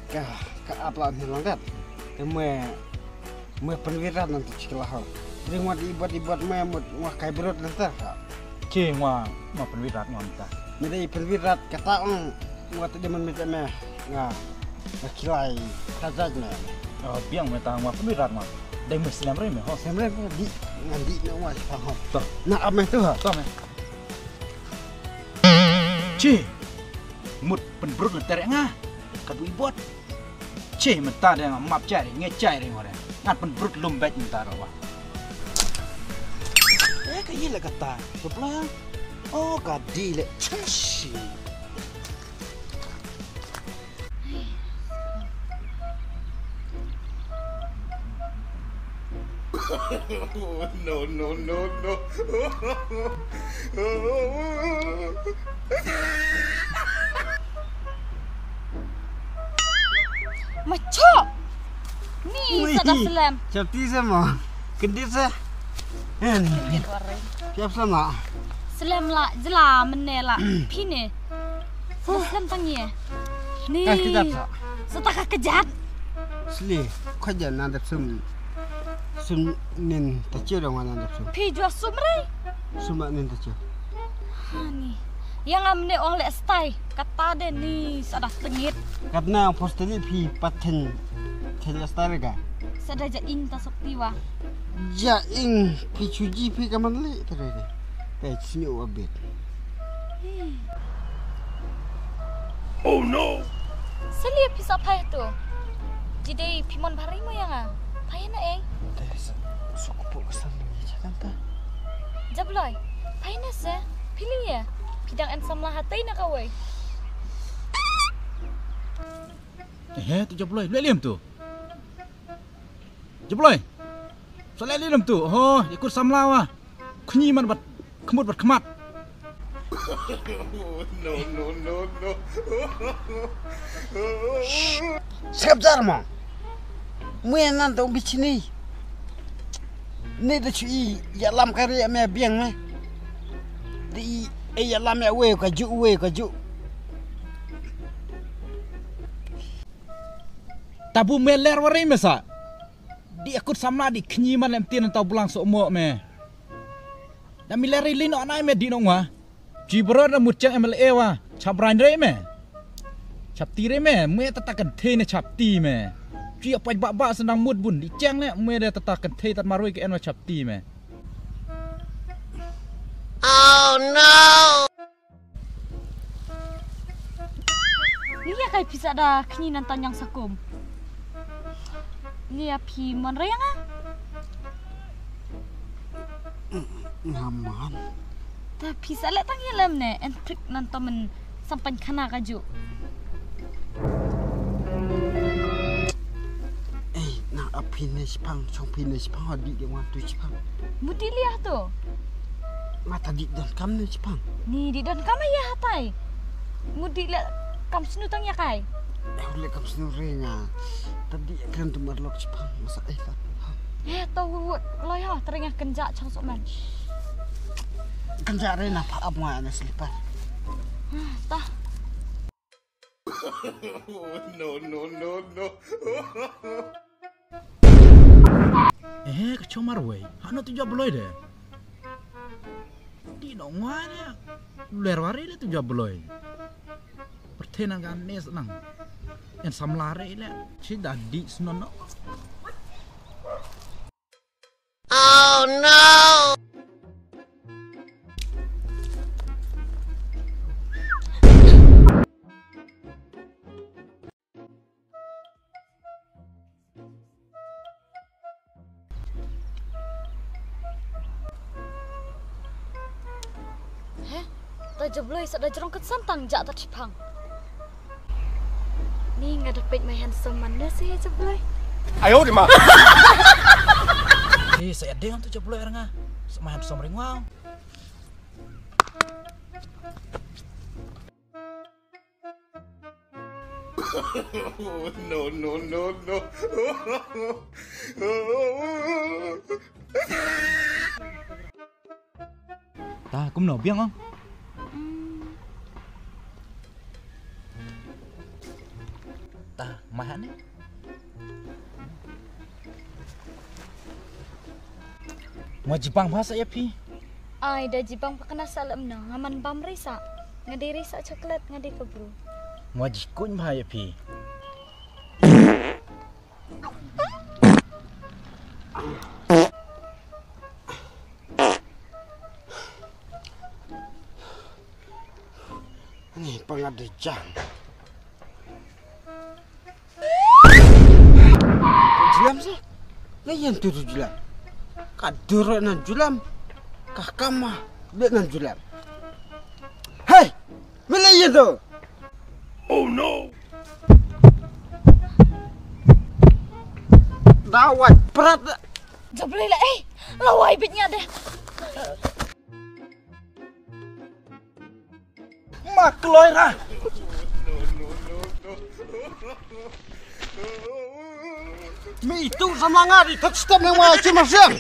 ka apla nilangkat. Me penwiran nanti sekolah. Jadi buat me mau kai berut nanti. Cie mau penwirat ngonta. Jadi penwirat kata mau tu jaman me nggak kilai kajanya. Oh biang me tang mau penwirat mah. Dai Muslim re me ho. Sebenarnya di ngandi nak faham. Toh. Nak apa tu ha? Toh me. Cie. Mut penbrut ngeterek ngah. Kadu ibot. Cie mentah dia map cari ngecai re ngore. Ngat penbrut lumbet mentah ro. Kayak lah kata. Sebelah. Oh, kadi le. Cuci. No. Macok. Ni sada selam. Capti sama. Kedit sah. Siap sama. Selam la jela menela. Pine. Sada selam tangi. Ni. Kita tak. Setaka kejat. Sli. Kerja nadap sum nin tacir dong mana nadap sum. Pi jua sumre. Suma nin tacir. Ha ni. Yang amne ong le stai. Kata de ni sada tengit. Karena posteri pi paten celia starga. Sada ja ing ta saktiwa. Ja ing pi cuci pi kaman le terade. Sinyo abet. Oh no. Selia pisa pai tu. Jadi pimon bari mo yang ah. Pai na Suku pun kesan ni jangan ta. Jabloy. Pai na se. Pilih ya. Pidang ensam lah hatai na kawai. Tu jabloy, liam tu. Jabloy. Soalnya liam tu. Oh, ikut samlawa. Kunyi man bat kemut bat kemat. No. Siap jarmo. Mue nan tu bicini. Ni tu cui ya lam kari me biang me. Di ya lam ya we kaju. Tabu meler warai mesa. Di ikut samla di kunyi man lem tin tau pulang sok me. Dan mileri lino anai me di nongwa. Jibro na mutjang MLA wa. Cabran re me. Capti re me tatakan te ne capti me. Ji apa bak senang mut bun di cang ne me dia tatakan te tat marui ke enwa capti me. Oh no. Ni ya kai pisa da kini nantan yang sakum. Ni ya pi mon rayang ah. Ngaman. Tapi salah tangi lem ne entrik nanto men sampai kana kaju. Nak finish pang, hadi dia waktu Jepang. Mudi liah tu. Mata di dan kam ni Jepang. Ni di don kama ya hatai. Mudi le kam sinu tang ya kai. Oleh kam senurinya. Tadi kan tu marlok Jepang masa tak. Tahu loy ha terengah kenjak chang sok man. Kenjak rena apa apa ana selipan. Tah. No. Kacau marwai. Hano tu jabloy deh. Di nongwa ne. Luar wari le tu jabloy. Pertenan kan nes nang. Yang samlare le. Si dadi senono. Oh no. Jabloy sada jerong ket santang jak ta Jepang. Ni enggak dapat my handsome mana sih Jabloy. Ayo di mah. Saya dengan tu jabloy nga. Semahan somring wow. No. Ta cũng nổ biếng không? Ta Mahane. Mau Jepang bahasa ya pi? Ai dah Jepang pakana salam na ngaman bam risa. Ngadi risa coklat ngadi kebru. Mau jikun bahaya pi? Ni pengadejang. Julam sih. Layan tu julam. Kadura nan julam. Kakama dengan julam. Hei, melayan tu. Oh no! Dawat berat. Jabli lah lawai bitnya deh. Mak keluar lah. Mi itu semangat itu tetap yang wajib masuk.